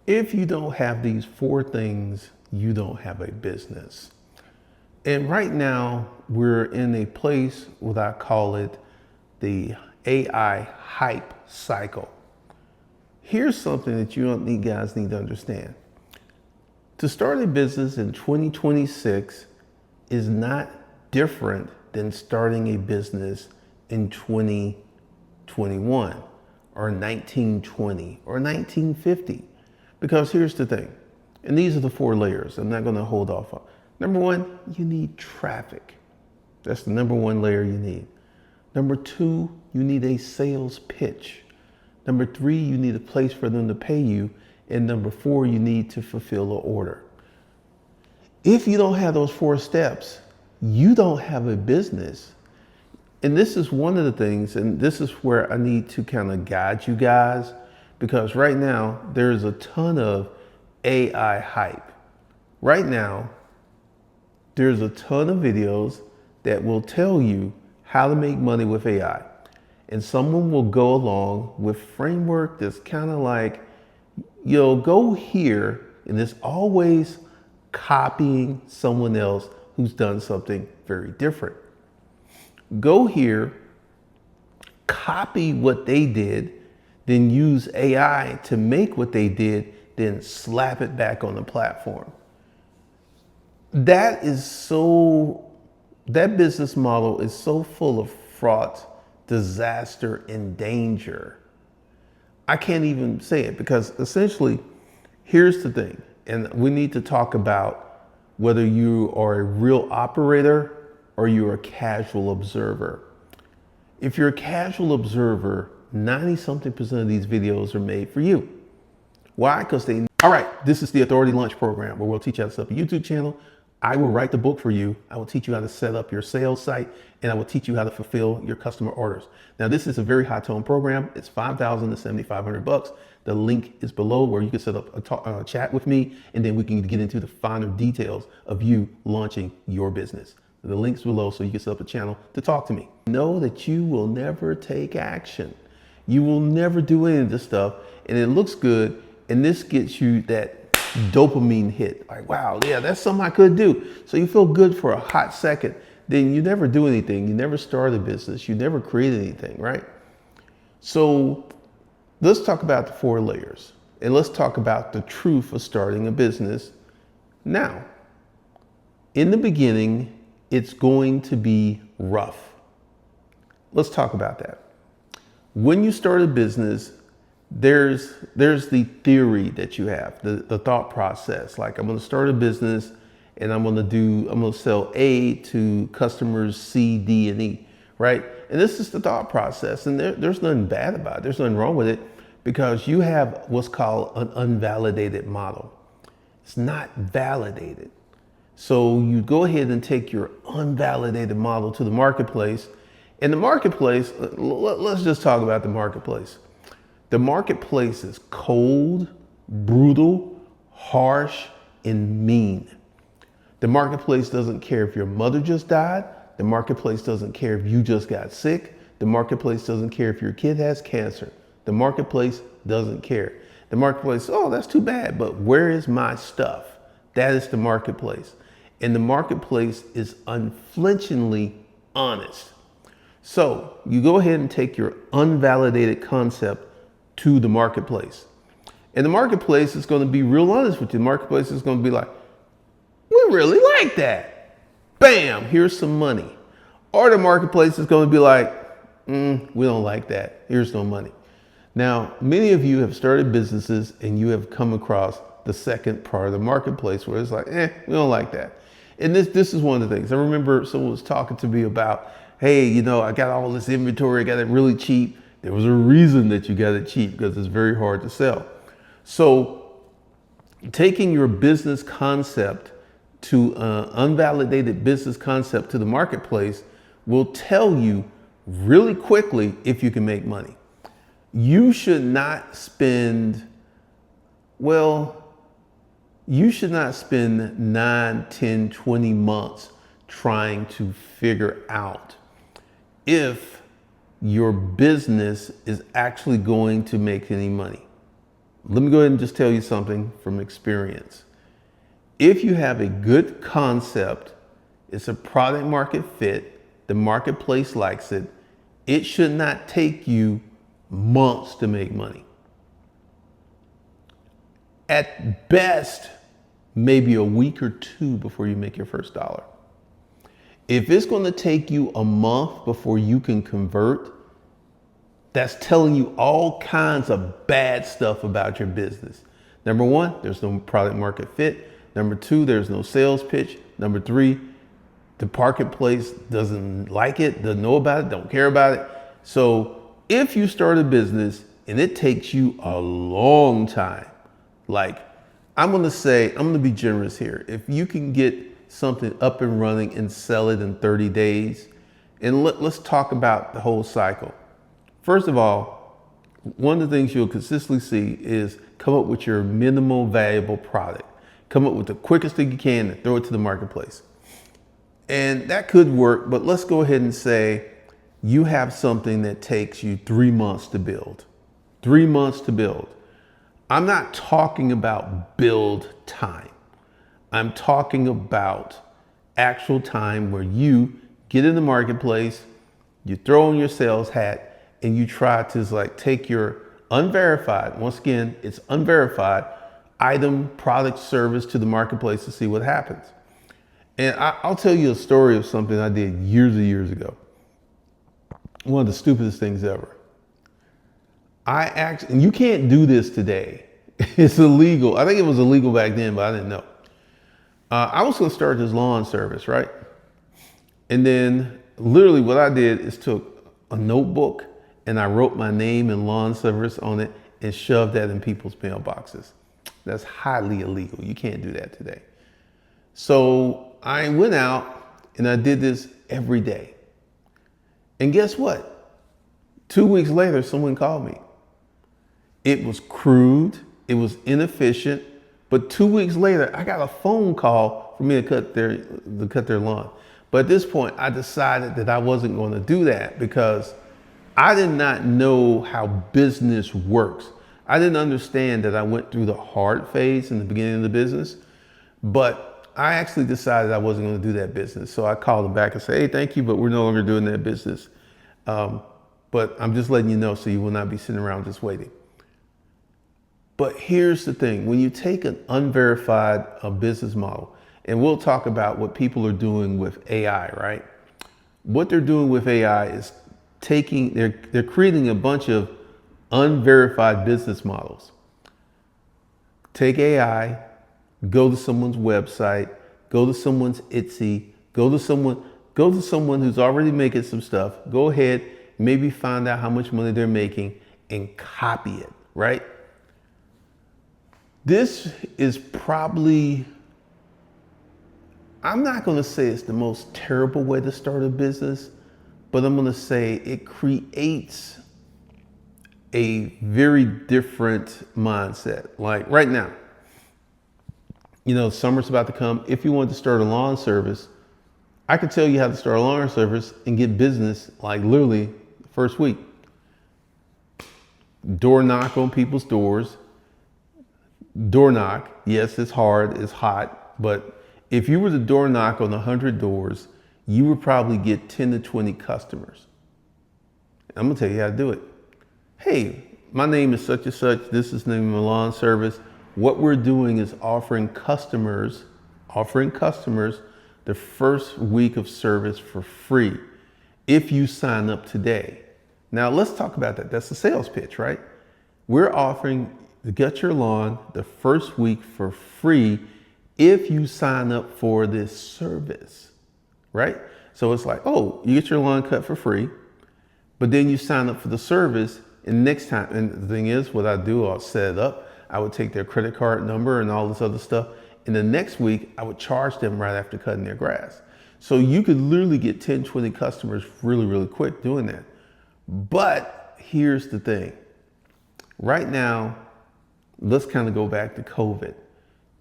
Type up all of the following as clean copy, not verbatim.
If you don't have these four things, you don't have a business. And right now, we're in a place what I call it the AI hype cycle. Here's something that you guys need to understand. To start a business in 2026 is not different than starting a business in 2021 or 1920 or 1950. Because here's the thing, and these are the four layers I'm not going to hold off on. Number one, you need traffic. That's the number one layer you need. Number two, you need a sales pitch. Number three, you need a place for them to pay you. And number four, you need to fulfill an order. If you don't have those four steps, you don't have a business. And this is one of the things, and this is where I need to kind of guide you guys, because right now there's a ton of AI hype. Right now, there's a ton of videos that will tell you how to make money with AI. And someone will go along with framework that's kind of like, you'll go here, and it's always copying someone else who's done something very different. Go here, copy what they did, then use AI to make what they did, then slap it back on the platform. That business model is so full of fraud, disaster, and danger. I can't even say it, because essentially, here's the thing, and we need to talk about whether you are a real operator or you're a casual observer. If you're a casual observer, 90-something% of these videos are made for you. Why? Because all right, this is the Authority Launch Program, where we'll teach you how to set up a YouTube channel. I will write the book for you. I will teach you how to set up your sales site, and I will teach you how to fulfill your customer orders. Now, this is a very high tone program. It's $5,000 to $7,500. The link is below, where you can set up a chat with me, and then we can get into the finer details of you launching your business. The link's below, so you can set up a channel to talk to me. Know that you will never take action. You will never do any of this stuff, and it looks good, and this gets you that dopamine hit. Like, wow, yeah, that's something I could do. So you feel good for a hot second. Then you never do anything. You never start a business. You never create anything, right? So let's talk about the four layers, and let's talk about the truth of starting a business. Now, in the beginning, it's going to be rough. Let's talk about that. When you start a business, there's the theory that you have, the thought process. Like, I'm going to start a business, and I'm going to sell A to customers C, D, and E, right? And this is the thought process, and there's nothing bad about it. There's nothing wrong with it, because you have what's called an unvalidated model. It's not validated. So you go ahead and take your unvalidated model to the marketplace. And the marketplace, let's just talk about the marketplace. The marketplace is cold, brutal, harsh, and mean. The marketplace doesn't care if your mother just died. The marketplace doesn't care if you just got sick. The marketplace doesn't care if your kid has cancer. The marketplace doesn't care. The marketplace, oh, that's too bad, but where is my stuff? That is the marketplace. And the marketplace is unflinchingly honest. So you go ahead and take your unvalidated concept to the marketplace. And the marketplace is going to be real honest with you. The marketplace is going to be like, we really like that. Bam, here's some money. Or the marketplace is going to be like, we don't like that. Here's no money. Now, many of you have started businesses, and you have come across the second part of the marketplace, where it's like, we don't like that. And this is one of the things. I remember someone was talking to me about, hey, I got all this inventory, I got it really cheap. There was a reason that you got it cheap, because it's very hard to sell. So taking your business concept to unvalidated business concept to the marketplace will tell you really quickly if you can make money. You should not spend, you should not spend 9, 10, 20 months trying to figure out if your business is actually going to make any money. Let me go ahead and just tell you something from experience. If you have a good concept, it's a product market fit, the marketplace likes it, it should not take you months to make money. At best, maybe a week or two before you make your first dollar. If it's going to take you a month before you can convert, that's telling you all kinds of bad stuff about your business. Number one, there's no product market fit. Number two, there's no sales pitch. Number three, the marketplace doesn't like it, doesn't know about it, don't care about it. So if you start a business and it takes you a long time, like I'm going to be generous here. If you can get something up and running and sell it in 30 days, and let's talk about the whole cycle. First of all, one of the things you'll consistently see is come up with your minimal valuable product. Come up with the quickest thing you can and throw it to the marketplace. And that could work, but let's go ahead and say you have something that takes you 3 months to build. 3 months to build. I'm not talking about build time. I'm talking about actual time where you get in the marketplace, you throw on your sales hat, and you try to take your unverified, once again, it's unverified, item, product, service to the marketplace to see what happens. And I'll tell you a story of something I did years and years ago. One of the stupidest things ever. And you can't do this today. It's illegal. I think it was illegal back then, but I didn't know. I was going to start this lawn service, right? And then literally what I did is took a notebook and I wrote my name and lawn service on it and shoved that in people's mailboxes. That's highly illegal. You can't do that today. So I went out and I did this every day. And guess what? 2 weeks later, someone called me. It was crude. It was inefficient. But 2 weeks later, I got a phone call for me to cut their lawn. But at this point, I decided that I wasn't going to do that because I did not know how business works. I didn't understand that I went through the hard phase in the beginning of the business, but I actually decided I wasn't going to do that business. So I called them back and said, hey, thank you, but we're no longer doing that business. But I'm just letting you know so you will not be sitting around just waiting. But here's the thing. When you take an unverified business model, and we'll talk about what people are doing with AI, right? What they're doing with AI is they're creating a bunch of unverified business models. Take AI, go to someone's website, go to someone's Etsy, go to someone who's already making some stuff. Go ahead, maybe find out how much money they're making and copy it, right? This is probably, I'm not going to say it's the most terrible way to start a business, but I'm going to say it creates a very different mindset. Like right now, summer's about to come. If you want to start a lawn service, I could tell you how to start a lawn service and get business like literally the first week. Door knock on people's doors. Door knock, yes, it's hard, it's hot, but if you were to door knock on 100 doors, you would probably get 10 to 20 customers. I'm gonna tell you how to do it. Hey, my name is such and such, this is the name of my lawn service. What we're doing is offering customers the first week of service for free if you sign up today. Now let's talk about that. That's the sales pitch, right? We're offering to get your lawn the first week for free if you sign up for this service, right? So it's like, oh, you get your lawn cut for free, but then you sign up for the service, and next time, and the thing is, what I do, I'll set it up. I would take their credit card number and all this other stuff, and the next week, I would charge them right after cutting their grass. So you could literally get 10, 20 customers really, really quick doing that. But here's the thing. Right now, let's kind of go back to COVID.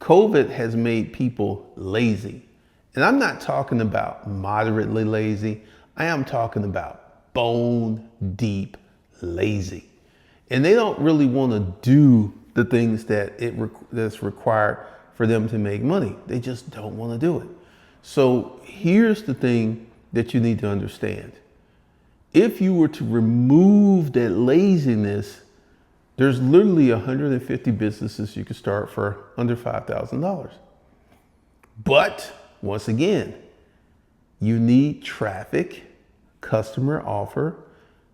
COVID has made people lazy. And I'm not talking about moderately lazy. I am talking about bone deep lazy. And they don't really want to do the things that that's required for them to make money. They just don't want to do it. So here's the thing that you need to understand. If you were to remove that laziness, there's literally 150 businesses you could start for under $5,000. But once again, you need traffic, customer offer.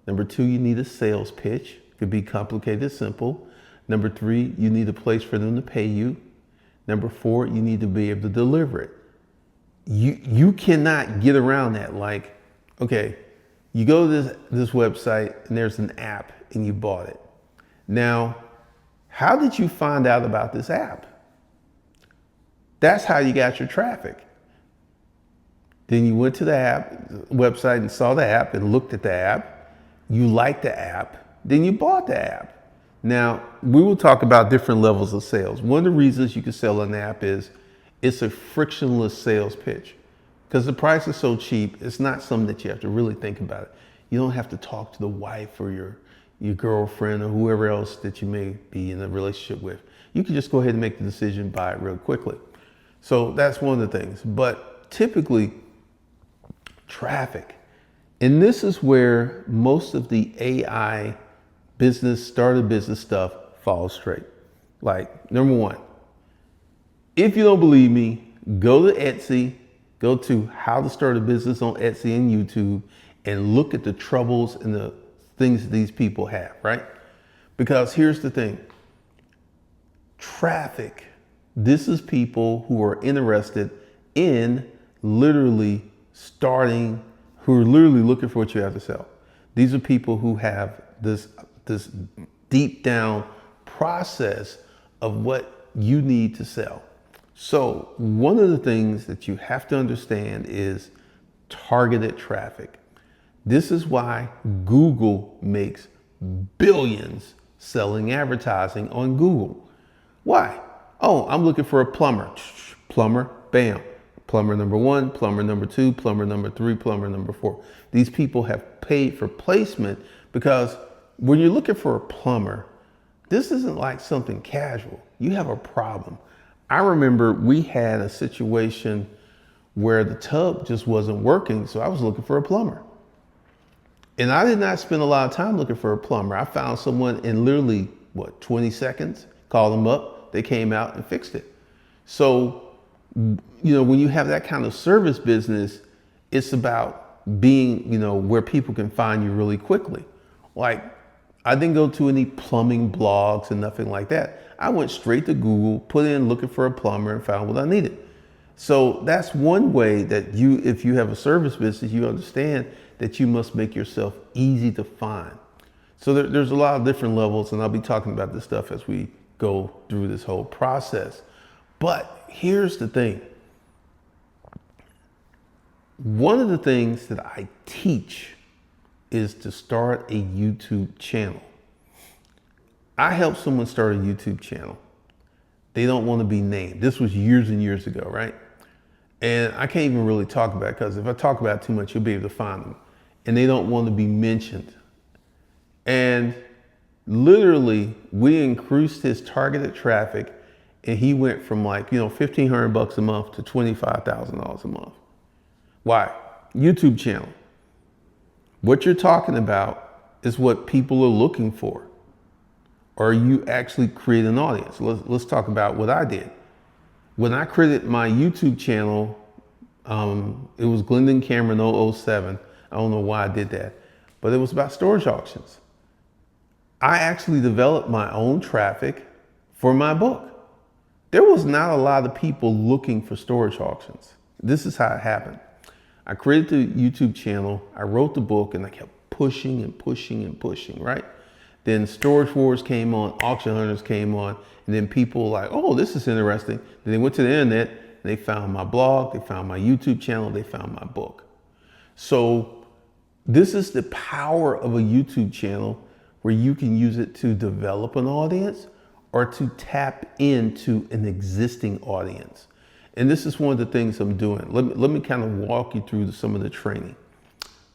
Number 2, you need a sales pitch. It could be complicated, simple. Number 3, you need a place for them to pay you. Number 4, you need to be able to deliver it. You cannot get around that. Like, okay, you go to this website and there's an app and you bought it. Now, how did you find out about this app? That's how you got your traffic. Then you went to the app website and saw the app and looked at the app. You liked the app. Then you bought the app. Now, we will talk about different levels of sales. One of the reasons you can sell an app is it's a frictionless sales pitch. Because the price is so cheap, it's not something that you have to really think about it. You don't have to talk to the wife or your girlfriend or whoever else that you may be in a relationship with. You can just go ahead and make the decision, buy it real quickly. So that's one of the things. But typically, traffic. And this is where most of the AI starter business stuff falls straight. Like, number 1, if you don't believe me, go to Etsy, go to how to start a business on Etsy and YouTube, and look at the troubles and the things that these people have, right? Because here's the thing. Traffic. This is people who are interested in literally who are literally looking for what you have to sell. These are people who have this deep down process of what you need to sell. So one of the things that you have to understand is targeted traffic. This is why Google makes billions selling advertising on Google. Why? Oh, I'm looking for a plumber. Plumber, bam. Plumber number 1, plumber number 2, plumber number 3, plumber number 4. These people have paid for placement because when you're looking for a plumber, this isn't like something casual. You have a problem. I remember we had a situation where the tub just wasn't working, so I was looking for a plumber. And I did not spend a lot of time looking for a plumber. I found someone in literally, 20 seconds, called them up, they came out and fixed it. So, when you have that kind of service business, it's about being, where people can find you really quickly. Like, I didn't go to any plumbing blogs and nothing like that. I went straight to Google, put in looking for a plumber, and found what I needed. So that's one way that if you have a service business, you understand that you must make yourself easy to find. So there's a lot of different levels, and I'll be talking about this stuff as we go through this whole process. But here's the thing. One of the things that I teach is to start a YouTube channel. I helped someone start a YouTube channel. They don't want to be named. This was years and years ago, right? And I can't even really talk about it because if I talk about it too much, you'll be able to find them. And they don't want to be mentioned. And literally, we increased his targeted traffic, and he went from $1,500 a month to $25,000 a month. Why? YouTube channel. What you're talking about is what people are looking for. Or you actually create an audience. Let's talk about what I did. When I created my YouTube channel, it was Glendon Cameron 007. I don't know why I did that, but it was about storage auctions. I actually developed my own traffic for my book. There was not a lot of people looking for storage auctions. This is how it happened. I created the YouTube channel, I wrote the book, and I kept pushing and pushing and pushing, right? Then Storage Wars came on, Auction Hunters came on, and then people were like, oh, this is interesting. Then they went to the internet, and they found my blog, they found my YouTube channel, they found my book. So this is the power of a YouTube channel where you can use it to develop an audience or to tap into an existing audience. And this is one of the things I'm doing. Let me kind of walk you through some of the training.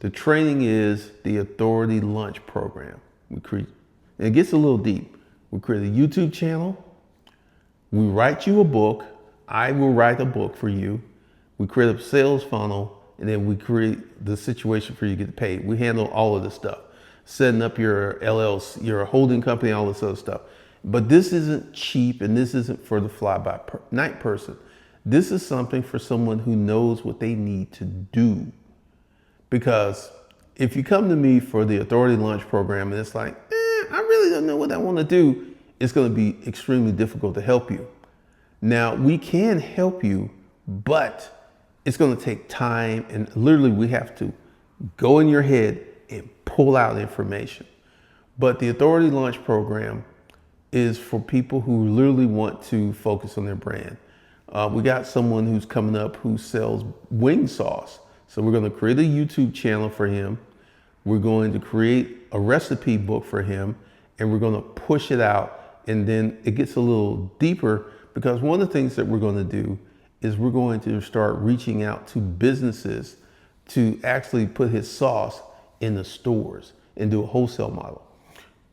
The training is the Authority Lunch program. And it gets a little deep. We create a YouTube channel. We write you a book. I will write a book for you. We create a sales funnel, and then we create the situation for you to get paid. We handle all of this stuff, setting up your LLC, your holding company, all this other stuff. But this isn't cheap, and this isn't for the fly-by-night person. This is something for someone who knows what they need to do. Because if you come to me for the Authority Launch Program and it's like, I really don't know what I want to do, it's going to be extremely difficult to help you. Now, we can help you, but it's going to take time, and literally we have to go in your head and pull out information. But the Authority Launch Program is for people who literally want to focus on their brand. We got someone who's coming up who sells wing sauce. So we're going to create a YouTube channel for him. We're going to create a recipe book for him, and we're going to push it out. And then it gets a little deeper, because one of the things that we're going to do is we're going to start reaching out to businesses to actually put his sauce in the stores and do a wholesale model.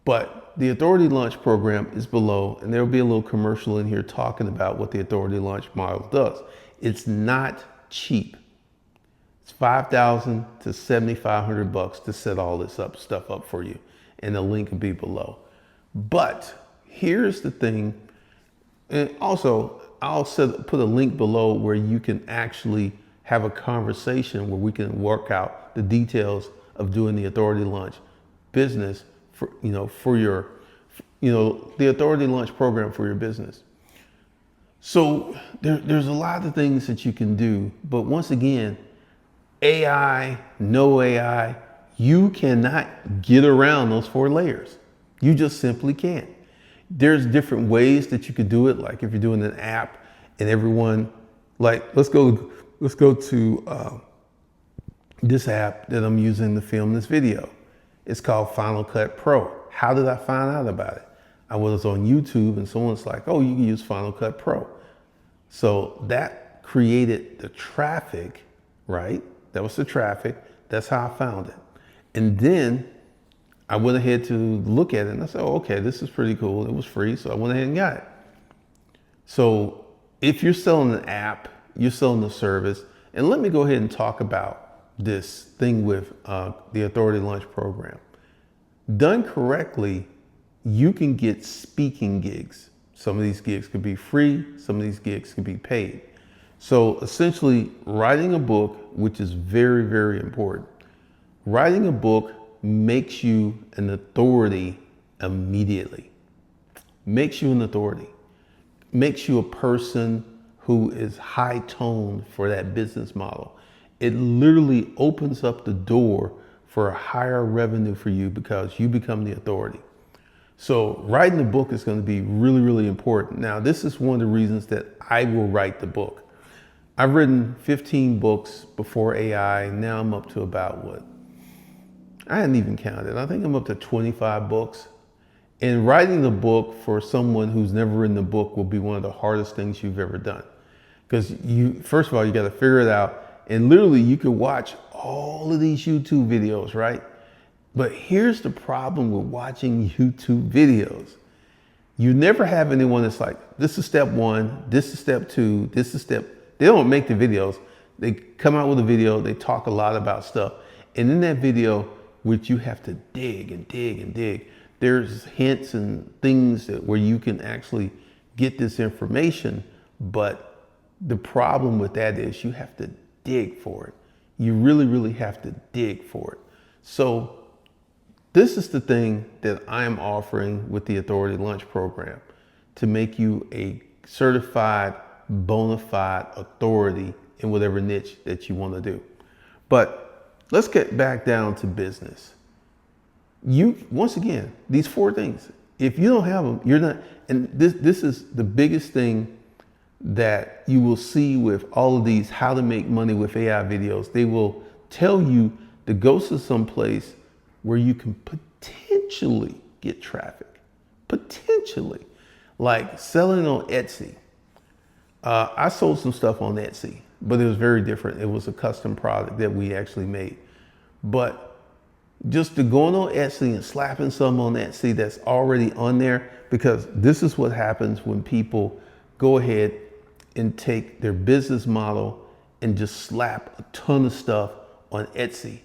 But the Authority Launch Program is below, and there'll be a little commercial in here talking about what the Authority Launch model does. It's not cheap. It's $5,000 to $7,500 to set all this stuff up for you, and the link will be below. But here's the thing, and also I'll put a link below where you can actually have a conversation where we can work out the details of doing the Authority Launch business for your the Authority Launch Program for your business. So there's a lot of things that you can do, but once again, AI, no AI, you cannot get around those 4 layers. You just simply can't. There's different ways that you could do it. Like if you're doing an app and everyone, like let's go to this app that I'm using to film this video. It's called Final Cut Pro. How did I find out about it? I was on YouTube and someone's like, oh, you can use Final Cut Pro. So that created the traffic, right? That was the traffic. That's how I found it. And then I went ahead to look at it and I said, oh, okay, this is pretty cool. It was free, so I went ahead and got it. So if you're selling an app, you're selling a service, and let me go ahead and talk about this thing with the Authority Launch Program. Done correctly, you can get speaking gigs. Some of these gigs could be free, some of these gigs could be paid. So essentially, writing a book, which is very, very important. Writing a book makes you an authority immediately. Makes you an authority. Makes you a person who is high-toned for that business model. It literally opens up the door for a higher revenue for you because you become the authority. So writing the book is going to be really, really important. Now, this is one of the reasons that I will write the book. I've written 15 books before AI. Now I'm up to about what? I hadn't even counted. I think I'm up to 25 books. And writing the book for someone who's never written a book will be one of the hardest things you've ever done. Because first of all, you got to figure it out. And literally you could watch all of these YouTube videos, right? But here's the problem with watching YouTube videos. You never have anyone that's like, this is step 1, this is step 2, this is step. They don't make the videos. They come out with a video, they talk a lot about stuff. And in that video, which you have to dig and dig and dig, there's hints and things where you can actually get this information. But the problem with that is you have to dig for it. You really, really have to dig for it. So this is the thing that I'm offering with the Authority Launch Program, to make you a certified, bona fide authority in whatever niche that you want to do. But let's get back down to business. Once again, these 4 things, if you don't have them, you're not, and this is the biggest thing that you will see with all of these how to make money with AI videos. They will tell you to go to some place where you can potentially get traffic, potentially, like selling on Etsy. I sold some stuff on Etsy, but it was very different. It was a custom product that we actually made. But just to going on Etsy and slapping something on Etsy that's already on there, because this is what happens when people go ahead and take their business model and just slap a ton of stuff on Etsy.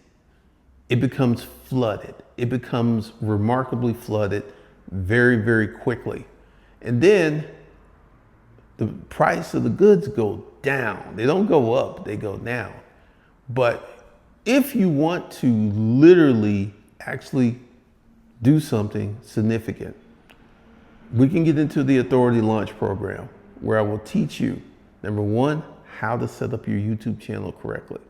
It becomes flooded. It becomes remarkably flooded very, very quickly. And then the price of the goods go down. They don't go up, they go down. But if you want to literally actually do something significant, we can get into the Authority Launch Program, where I will teach you, number one, how to set up your YouTube channel correctly.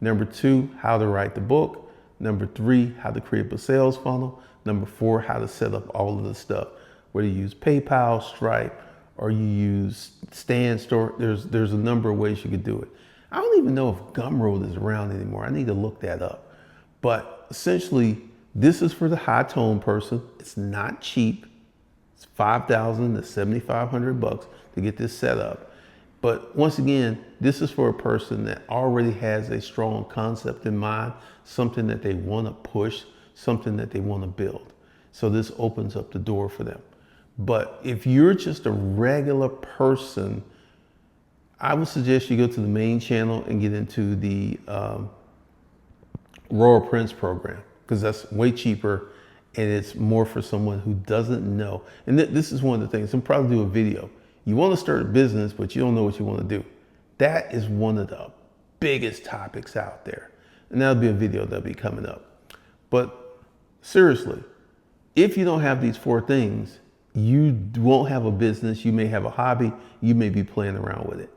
Number two, how to write the book. Number three, how to create a sales funnel. Number four, how to set up all of the stuff, whether you use PayPal, Stripe, or you use Stand Store. There's a number of ways you could do it. I don't even know if Gumroad is around anymore. I need to look that up. But essentially, this is for the high tone person. It's not cheap. It's $5,000 to $7,500 to get this set up. But once again, this is for a person that already has a strong concept in mind, something that they want to push, something that they want to build. So this opens up the door for them. But if you're just a regular person, I would suggest you go to the main channel and get into the Royal Prince program, because that's way cheaper and it's more for someone who doesn't know. And this is one of the things, I'll probably do a video. You want to start a business, but you don't know what you want to do. That is one of the biggest topics out there. And that'll be a video that'll be coming up. But seriously, if you don't have these four things, you won't have a business. You may have a hobby. You may be playing around with it.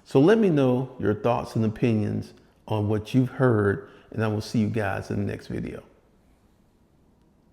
So let me know your thoughts and opinions on what you've heard, and I will see you guys in the next video.